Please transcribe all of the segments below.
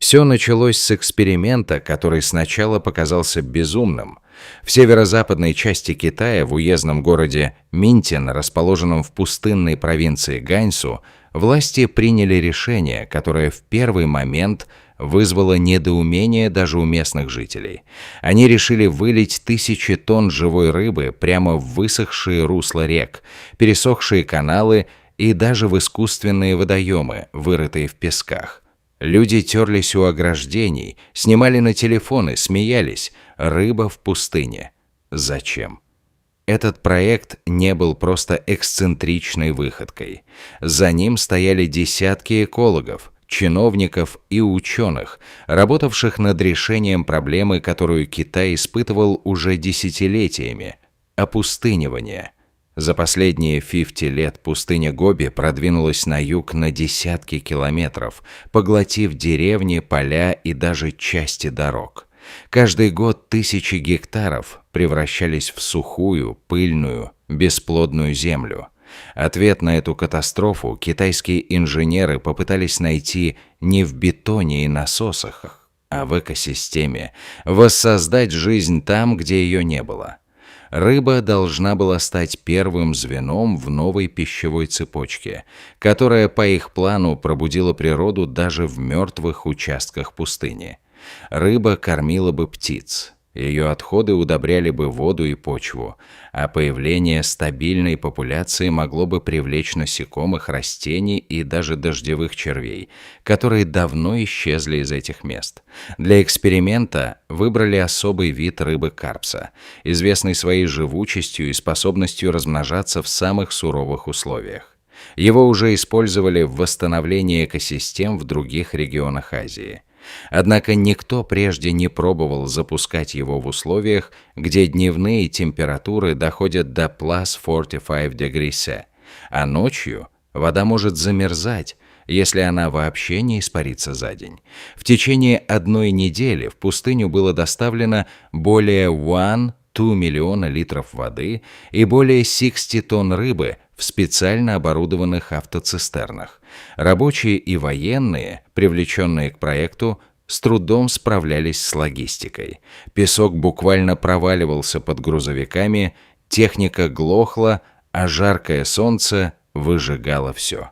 Все началось с эксперимента, который сначала показался безумным. В северо-западной части Китая, в уездном городе Минтин, расположенном в пустынной провинции Ганьсу, власти приняли решение, которое в первый момент вызвало недоумение даже у местных жителей. Они решили вылить тысячи тонн живой рыбы прямо в высохшие русла рек, пересохшие каналы и даже в искусственные водоемы, вырытые в песках. Люди терлись у ограждений, снимали на телефоны, смеялись. Рыба в пустыне. Зачем? Этот проект не был просто эксцентричной выходкой. За ним стояли десятки экологов, чиновников и ученых, работавших над решением проблемы, которую Китай испытывал уже десятилетиями – опустынивание. За последние 50 лет пустыня Гоби продвинулась на юг на десятки километров, поглотив деревни, поля и даже части дорог. Каждый год тысячи гектаров превращались в сухую, пыльную, бесплодную землю. Ответ на эту катастрофу китайские инженеры попытались найти не в бетоне и насосах, а в экосистеме, воссоздать жизнь там, где ее не было. Рыба должна была стать первым звеном в новой пищевой цепочке, которая по их плану пробудила природу даже в мертвых участках пустыни. Рыба кормила бы птиц, ее отходы удобряли бы воду и почву, а появление стабильной популяции могло бы привлечь насекомых, растений и даже дождевых червей, которые давно исчезли из этих мест. Для эксперимента выбрали особый вид рыбы карпса, известный своей живучестью и способностью размножаться в самых суровых условиях. Его уже использовали в восстановлении экосистем в других регионах Азии. Однако никто прежде не пробовал запускать его в условиях, где дневные температуры доходят до +45 degrees, а ночью вода может замерзать, если она вообще не испарится за день. В течение одной недели в пустыню было доставлено более 2 миллиона литров воды и более 60 тонн рыбы в специально оборудованных автоцистернах. Рабочие и военные, привлеченные к проекту, с трудом справлялись с логистикой. Песок буквально проваливался под грузовиками, техника глохла, а жаркое солнце выжигало все.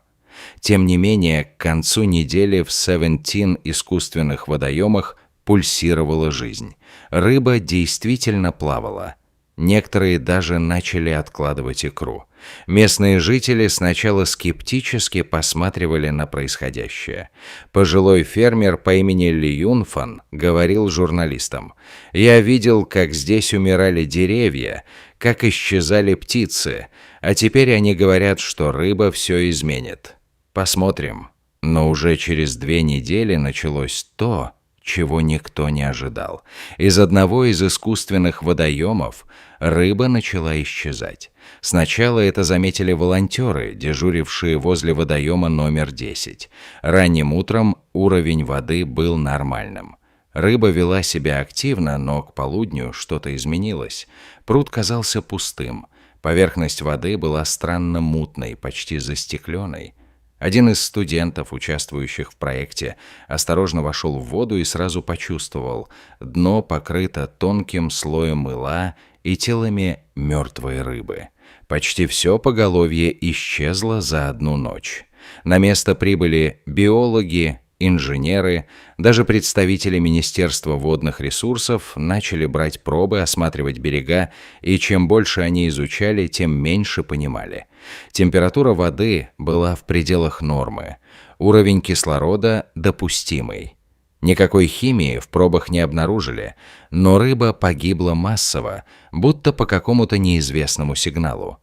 Тем не менее, к концу недели в 17 искусственных водоемах пульсировала жизнь. Рыба действительно плавала. Некоторые даже начали откладывать икру. Местные жители сначала скептически посматривали на происходящее. Пожилой фермер по имени Ли Юнфан говорил журналистам: «Я видел, как здесь умирали деревья, как исчезали птицы, а теперь они говорят, что рыба все изменит. Посмотрим». Но уже через 2 недели началось то, чего никто не ожидал. Из одного из искусственных водоемов рыба начала исчезать. Сначала это заметили волонтеры, дежурившие возле водоема номер 10. Ранним утром уровень воды был нормальным. Рыба вела себя активно, но к полудню что-то изменилось. Пруд казался пустым. Поверхность воды была странно мутной, почти застекленной. Один из студентов, участвующих в проекте, осторожно вошел в воду и сразу почувствовал: дно покрыто тонким слоем мыла и телами мертвой рыбы. Почти все поголовье исчезло за одну ночь. На место прибыли биологи, инженеры, даже представители Министерства водных ресурсов начали брать пробы, осматривать берега, и чем больше они изучали, тем меньше понимали. Температура воды была в пределах нормы, уровень кислорода допустимый. Никакой химии в пробах не обнаружили, но рыба погибла массово, будто по какому-то неизвестному сигналу.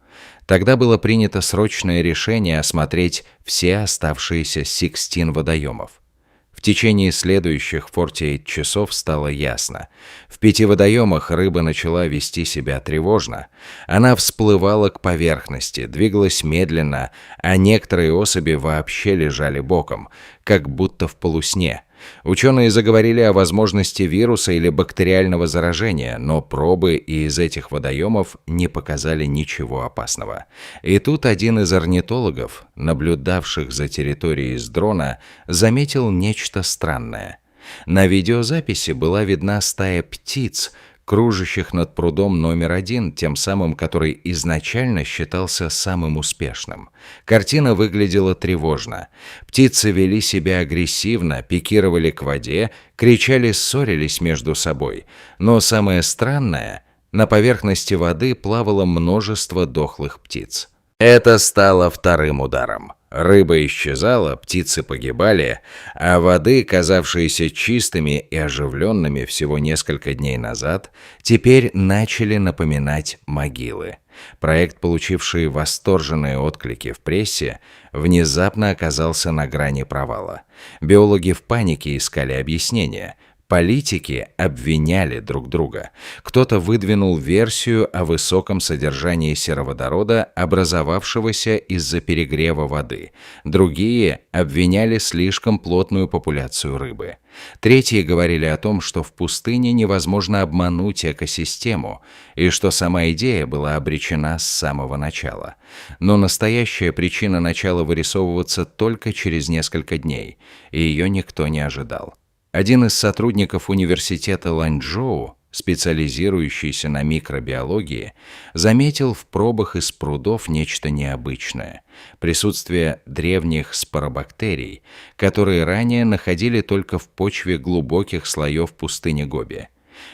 Тогда было принято срочное решение осмотреть все оставшиеся 16 водоемов. В течение следующих 48 часов стало ясно. В 5 водоемах рыба начала вести себя тревожно. Она всплывала к поверхности, двигалась медленно, а некоторые особи вообще лежали боком, как будто в полусне. Ученые заговорили о возможности вируса или бактериального заражения, но пробы из этих водоемов не показали ничего опасного. И тут один из орнитологов, наблюдавших за территорией с дрона, заметил нечто странное. На видеозаписи была видна стая птиц, кружащих над прудом номер 1, тем самым, который изначально считался самым успешным. Картина выглядела тревожно. Птицы вели себя агрессивно, пикировали к воде, кричали, ссорились между собой. Но самое странное, на поверхности воды плавало множество дохлых птиц. Это стало вторым ударом. Рыба исчезала, птицы погибали, а воды, казавшиеся чистыми и оживленными всего несколько дней назад, теперь начали напоминать могилы. Проект, получивший восторженные отклики в прессе, внезапно оказался на грани провала. Биологи в панике искали объяснения. Политики обвиняли друг друга. Кто-то выдвинул версию о высоком содержании сероводорода, образовавшегося из-за перегрева воды. Другие обвиняли слишком плотную популяцию рыбы. Третьи говорили о том, что в пустыне невозможно обмануть экосистему, и что сама идея была обречена с самого начала. Но настоящая причина начала вырисовываться только через несколько дней, и ее никто не ожидал. Один из сотрудников университета Ланчжоу, специализирующийся на микробиологии, заметил в пробах из прудов нечто необычное – присутствие древних споробактерий, которые ранее находили только в почве глубоких слоев пустыни Гоби.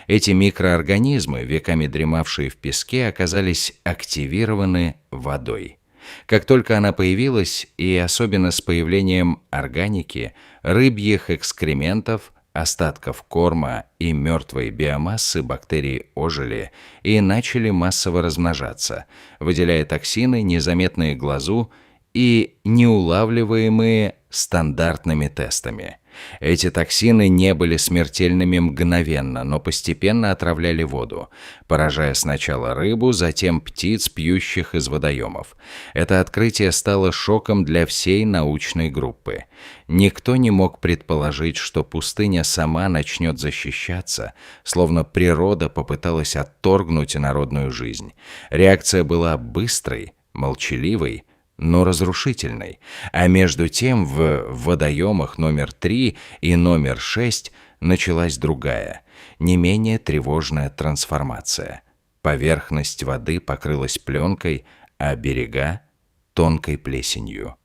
Эти микроорганизмы, веками дремавшие в песке, оказались активированы водой. Как только она появилась, и особенно с появлением органики, рыбьих экскрементов, остатков корма и мертвой биомассы, бактерии ожили и начали массово размножаться, выделяя токсины, незаметные глазу и неулавливаемые стандартными тестами. Эти токсины не были смертельными мгновенно, но постепенно отравляли воду, поражая сначала рыбу, затем птиц, пьющих из водоемов. Это открытие стало шоком для всей научной группы. Никто не мог предположить, что пустыня сама начнет защищаться, словно природа попыталась отторгнуть народную жизнь. Реакция была быстрой, молчаливой, но разрушительной, а между тем в водоемах номер 3 и номер 6 началась другая, не менее тревожная трансформация. Поверхность воды покрылась пленкой, а берега – тонкой плесенью.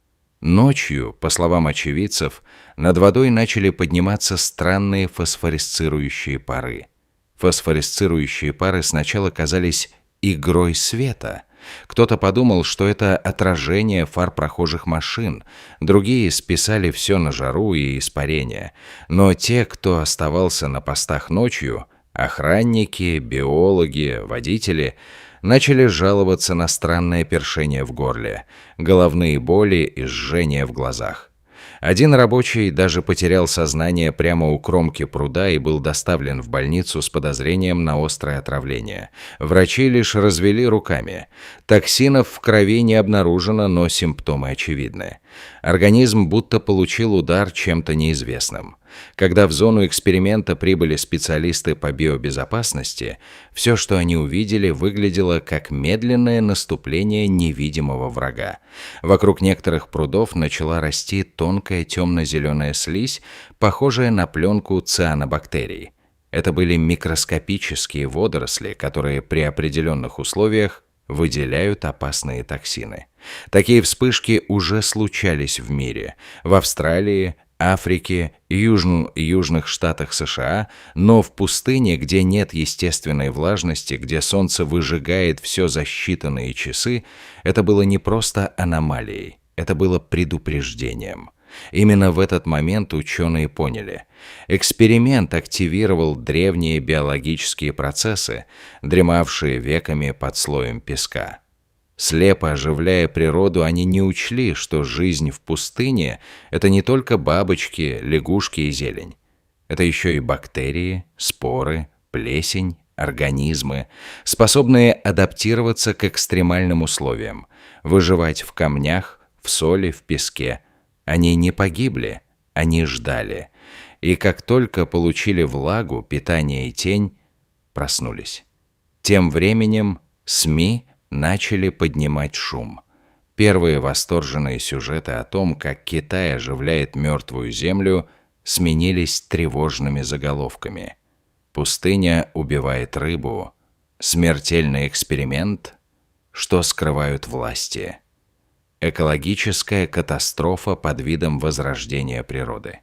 Ночью, по словам очевидцев, над водой начали подниматься странные фосфоресцирующие пары. Фосфоресцирующие пары сначала казались игрой света. Кто-то подумал, что это отражение фар прохожих машин, другие списали все на жару и испарение. Но те, кто оставался на постах ночью, охранники, биологи, водители, начали жаловаться на странное першение в горле, головные боли и жжение в глазах. Один рабочий даже потерял сознание прямо у кромки пруда и был доставлен в больницу с подозрением на острое отравление. Врачи лишь развели руками. Токсинов в крови не обнаружено, но симптомы очевидны. Организм будто получил удар чем-то неизвестным. Когда в зону эксперимента прибыли специалисты по биобезопасности, все, что они увидели, выглядело как медленное наступление невидимого врага. Вокруг некоторых прудов начала расти тонкая темно-зеленая слизь, похожая на пленку цианобактерий. Это были микроскопические водоросли, которые при определенных условиях выделяют опасные токсины. Такие вспышки уже случались в мире, в Австралии, Африке, южных штатах США, но в пустыне, где нет естественной влажности, где солнце выжигает все за считанные часы, это было не просто аномалией, это было предупреждением. Именно в этот момент ученые поняли. Эксперимент активировал древние биологические процессы, дремавшие веками под слоем песка. Слепо оживляя природу, они не учли, что жизнь в пустыне – это не только бабочки, лягушки и зелень. Это еще и бактерии, споры, плесень, организмы, способные адаптироваться к экстремальным условиям, выживать в камнях, в соли, в песке. Они не погибли, они ждали. И как только получили влагу, питание и тень, проснулись. Тем временем СМИ начали поднимать шум. Первые восторженные сюжеты о том, как Китай оживляет мертвую землю, сменились тревожными заголовками. «Пустыня убивает рыбу», «Смертельный эксперимент», «Что скрывают власти», «Экологическая катастрофа под видом возрождения природы».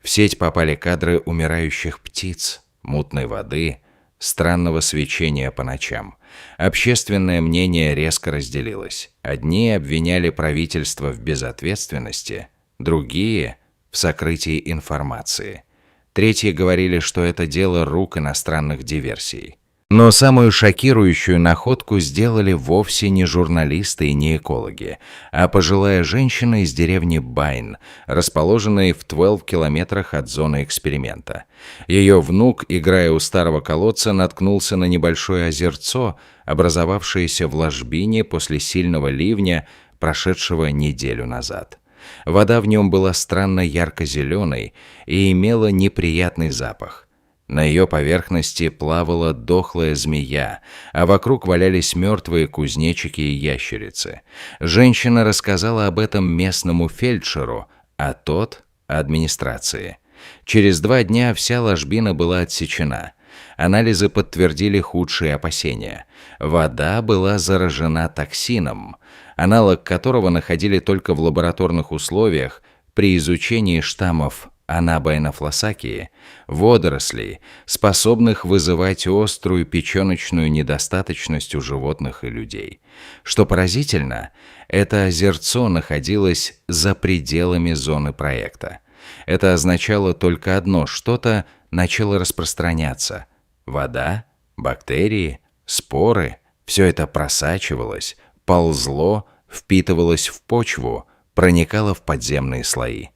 В сеть попали кадры умирающих птиц, мутной воды, странного свечения по ночам. Общественное мнение резко разделилось. Одни обвиняли правительство в безответственности, другие – в сокрытии информации. Третьи говорили, что это дело рук иностранных диверсий. Но самую шокирующую находку сделали вовсе не журналисты и не экологи, а пожилая женщина из деревни Байн, расположенной в 12 километрах от зоны эксперимента. Ее внук, играя у старого колодца, наткнулся на небольшое озерцо, образовавшееся в ложбине после сильного ливня, прошедшего неделю назад. Вода в нем была странно ярко-зеленой и имела неприятный запах. На ее поверхности плавала дохлая змея, а вокруг валялись мертвые кузнечики и ящерицы. Женщина рассказала об этом местному фельдшеру, а тот – администрации. Через 2 дня вся ложбина была отсечена. Анализы подтвердили худшие опасения. Вода была заражена токсином, аналог которого находили только в лабораторных условиях при изучении штаммов Анабаенофлосакии, водорослей, способных вызывать острую печеночную недостаточность у животных и людей. Что поразительно, это озерцо находилось за пределами зоны проекта. Это означало только одно – что-то начало распространяться. Вода, бактерии, споры – все это просачивалось, ползло, впитывалось в почву, проникало в подземные слои.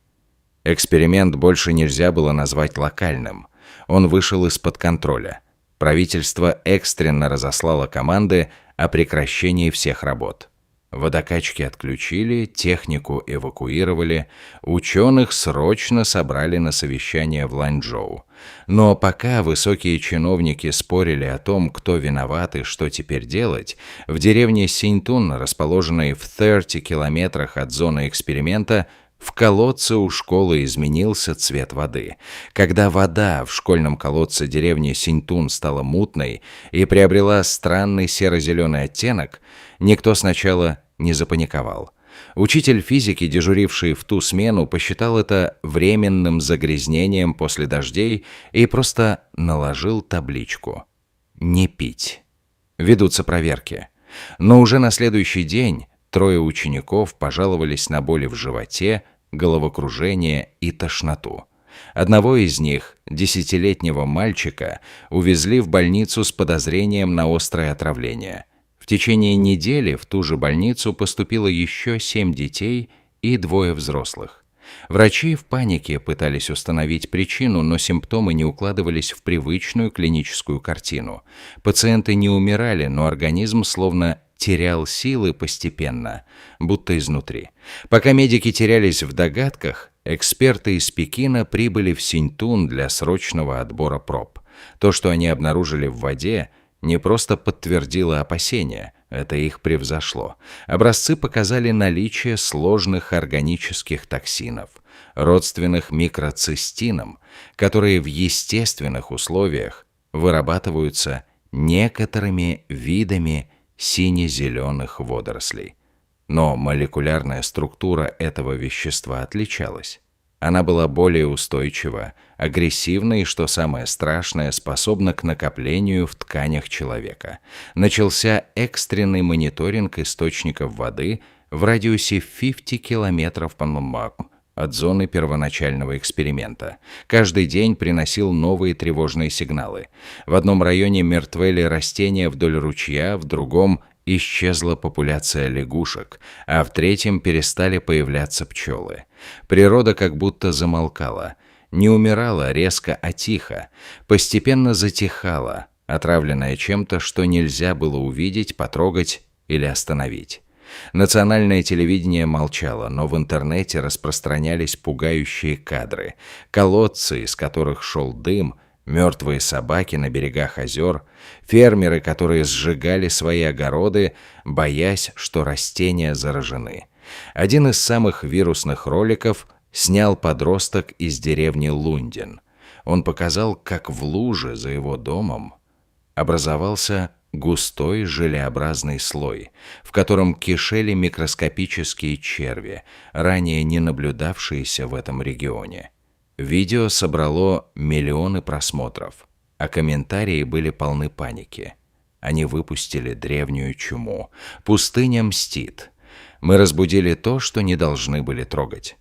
Эксперимент больше нельзя было назвать локальным. Он вышел из-под контроля. Правительство экстренно разослало команды о прекращении всех работ. Водокачки отключили, технику эвакуировали, ученых срочно собрали на совещание в Ланчжоу. Но пока высокие чиновники спорили о том, кто виноват и что теперь делать, в деревне Синьтун, расположенной в 30 километрах от зоны эксперимента, в колодце у школы изменился цвет воды. Когда вода в школьном колодце деревни Синьтун стала мутной и приобрела странный серо-зеленый оттенок, никто сначала не запаниковал. Учитель физики, дежуривший в ту смену, посчитал это временным загрязнением после дождей и просто наложил табличку «Не пить». Ведутся проверки. Но уже на следующий день 3 учеников пожаловались на боли в животе, головокружение и тошноту. Одного из них, 10-летнего мальчика, увезли в больницу с подозрением на острое отравление. В течение недели в ту же больницу поступило еще 7 детей и 2 взрослых. Врачи в панике пытались установить причину, но симптомы не укладывались в привычную клиническую картину. Пациенты не умирали, но организм словно терял силы постепенно, будто изнутри. Пока медики терялись в догадках, эксперты из Пекина прибыли в Синьтун для срочного отбора проб. То, что они обнаружили в воде, не просто подтвердило опасения, это их превзошло. Образцы показали наличие сложных органических токсинов, родственных микроцистинам, которые в естественных условиях вырабатываются некоторыми видами сине-зеленых водорослей. Но молекулярная структура этого вещества отличалась. Она была более устойчива, агрессивна и, что самое страшное, способна к накоплению в тканях человека. Начался экстренный мониторинг источников воды в радиусе 50 километров по Нумбаку от зоны первоначального эксперимента. Каждый день приносил новые тревожные сигналы. В одном районе мертвели растения вдоль ручья, в другом исчезла популяция лягушек, а в третьем перестали появляться пчелы. Природа как будто замолкала. Не умирала резко, а тихо. Постепенно затихала, отравленная чем-то, что нельзя было увидеть, потрогать или остановить. Национальное телевидение молчало, но в интернете распространялись пугающие кадры. Колодцы, из которых шел дым, мертвые собаки на берегах озер, фермеры, которые сжигали свои огороды, боясь, что растения заражены. Один из самых вирусных роликов снял подросток из деревни Лундин. Он показал, как в луже за его домом образовался густой желеобразный слой, в котором кишели микроскопические черви, ранее не наблюдавшиеся в этом регионе. Видео собрало миллионы просмотров, а комментарии были полны паники. Они выпустили древнюю чуму. Пустыня мстит. Мы разбудили то, что не должны были трогать.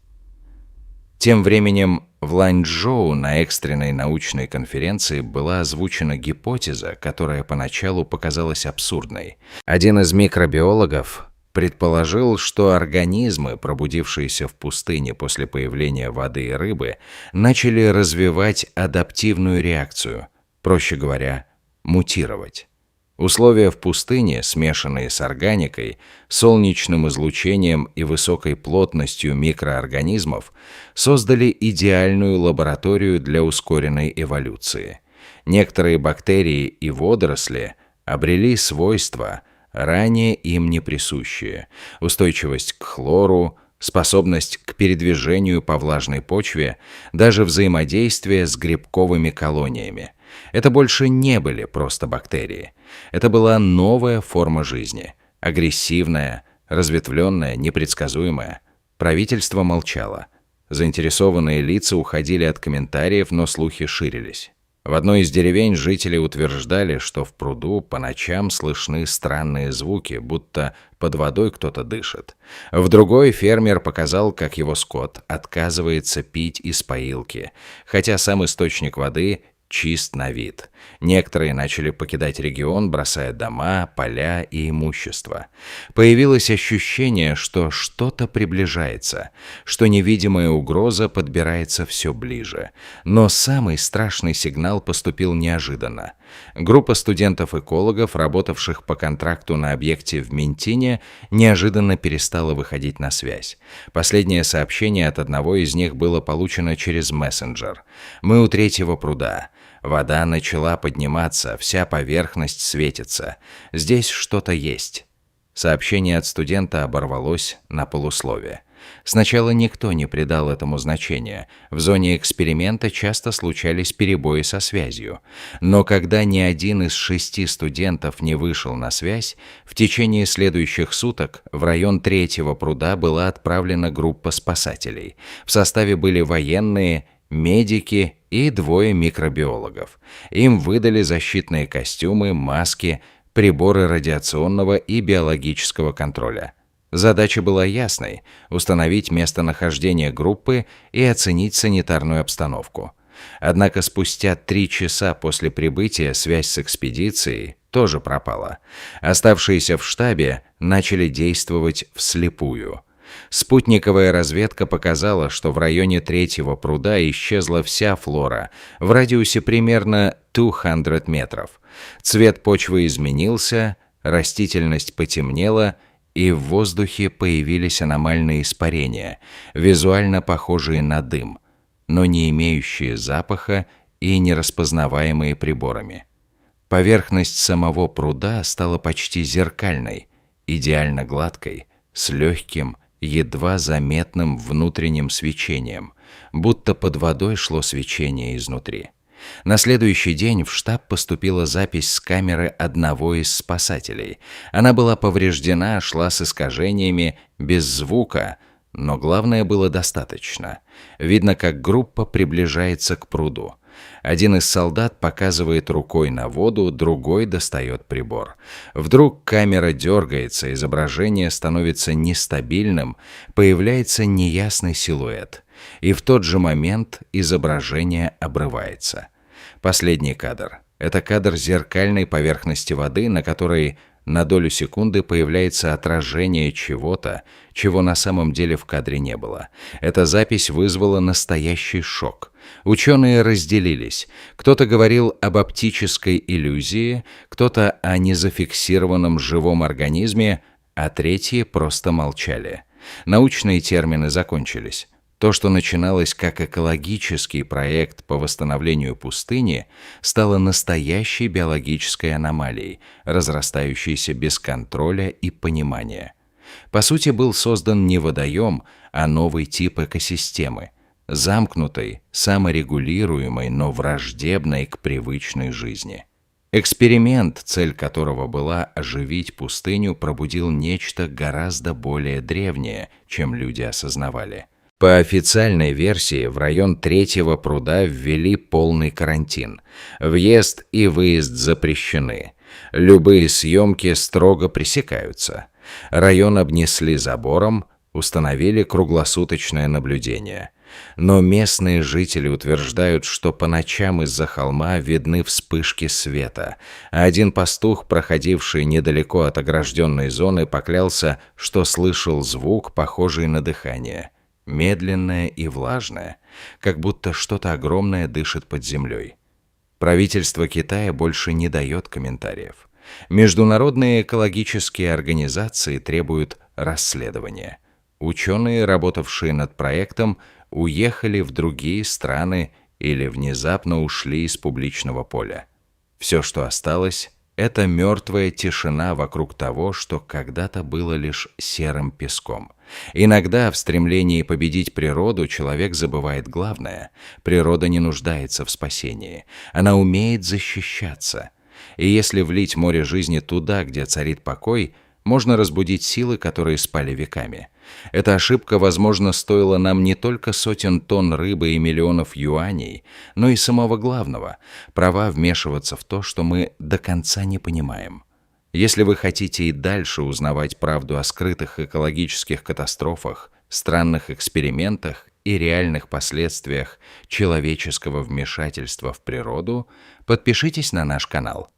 Тем временем в Ланчжоу на экстренной научной конференции была озвучена гипотеза, которая поначалу показалась абсурдной. Один из микробиологов предположил, что организмы, пробудившиеся в пустыне после появления воды и рыбы, начали развивать адаптивную реакцию, проще говоря, мутировать. Условия в пустыне, смешанные с органикой, солнечным излучением и высокой плотностью микроорганизмов, создали идеальную лабораторию для ускоренной эволюции. Некоторые бактерии и водоросли обрели свойства, ранее им не присущие: устойчивость к хлору, способность к передвижению по влажной почве, даже взаимодействие с грибковыми колониями. Это больше не были просто бактерии. Это была новая форма жизни, агрессивная, разветвленная, непредсказуемая. Правительство молчало. Заинтересованные лица уходили от комментариев, но слухи ширились. В одной из деревень жители утверждали, что в пруду по ночам слышны странные звуки, будто под водой кто-то дышит. В другой фермер показал, как его скот отказывается пить из поилки, хотя сам источник воды чист на вид. Некоторые начали покидать регион, бросая дома, поля и имущество. Появилось ощущение, что что-то приближается, что невидимая угроза подбирается все ближе. Но самый страшный сигнал поступил неожиданно. Группа студентов-экологов, работавших по контракту на объекте в Минтине, неожиданно перестала выходить на связь. Последнее сообщение от одного из них было получено через мессенджер. «Мы у третьего пруда. Вода начала подниматься, вся поверхность светится. Здесь что-то есть». Сообщение от студента оборвалось на полуслове. Сначала никто не придал этому значения. В зоне эксперимента часто случались перебои со связью. Но когда ни один из 6 студентов не вышел на связь, в течение следующих суток в район третьего пруда была отправлена группа спасателей. В составе были военные, медики и 2 микробиологов. Им выдали защитные костюмы, маски, приборы радиационного и биологического контроля. Задача была ясной – установить местонахождение группы и оценить санитарную обстановку. Однако спустя 3 часа после прибытия связь с экспедицией тоже пропала. Оставшиеся в штабе начали действовать вслепую. Спутниковая разведка показала, что в районе третьего пруда исчезла вся флора в радиусе примерно 200 метров. Цвет почвы изменился, растительность потемнела, и в воздухе появились аномальные испарения, визуально похожие на дым, но не имеющие запаха и не распознаваемые приборами. Поверхность самого пруда стала почти зеркальной, идеально гладкой, с легким, едва заметным внутренним свечением, будто под водой шло свечение изнутри. На следующий день в штаб поступила запись с камеры одного из спасателей. Она была повреждена, шла с искажениями, без звука, но главное было достаточно. Видно, как группа приближается к пруду. Один из солдат показывает рукой на воду, другой достает прибор. Вдруг камера дергается, изображение становится нестабильным, появляется неясный силуэт. И в тот же момент изображение обрывается. Последний кадр. Это кадр зеркальной поверхности воды, на которой на долю секунды появляется отражение чего-то, чего на самом деле в кадре не было. Эта запись вызвала настоящий шок. Ученые разделились. Кто-то говорил об оптической иллюзии, кто-то о незафиксированном живом организме, а третьи просто молчали. Научные термины закончились. То, что начиналось как экологический проект по восстановлению пустыни, стало настоящей биологической аномалией, разрастающейся без контроля и понимания. По сути, был создан не водоем, а новый тип экосистемы, замкнутой, саморегулируемой, но враждебной к привычной жизни. Эксперимент, цель которого была оживить пустыню, пробудил нечто гораздо более древнее, чем люди осознавали. По официальной версии, в район Третьего пруда ввели полный карантин. Въезд и выезд запрещены. Любые съемки строго пресекаются. Район обнесли забором, установили круглосуточное наблюдение. Но местные жители утверждают, что по ночам из-за холма видны вспышки света. А один пастух, проходивший недалеко от огражденной зоны, поклялся, что слышал звук, похожий на дыхание. Медленное и влажное, как будто что-то огромное дышит под землей. Правительство Китая больше не дает комментариев. Международные экологические организации требуют расследования. Ученые, работавшие над проектом, уехали в другие страны или внезапно ушли из публичного поля. Все, что осталось, это мертвая тишина вокруг того, что когда-то было лишь серым песком. Иногда в стремлении победить природу человек забывает главное. Природа не нуждается в спасении. Она умеет защищаться. И если влить море жизни туда, где царит покой, можно разбудить силы, которые спали веками. Эта ошибка, возможно, стоила нам не только сотен тонн рыбы и миллионов юаней, но и самого главного – права вмешиваться в то, что мы до конца не понимаем. Если вы хотите и дальше узнавать правду о скрытых экологических катастрофах, странных экспериментах и реальных последствиях человеческого вмешательства в природу, подпишитесь на наш канал.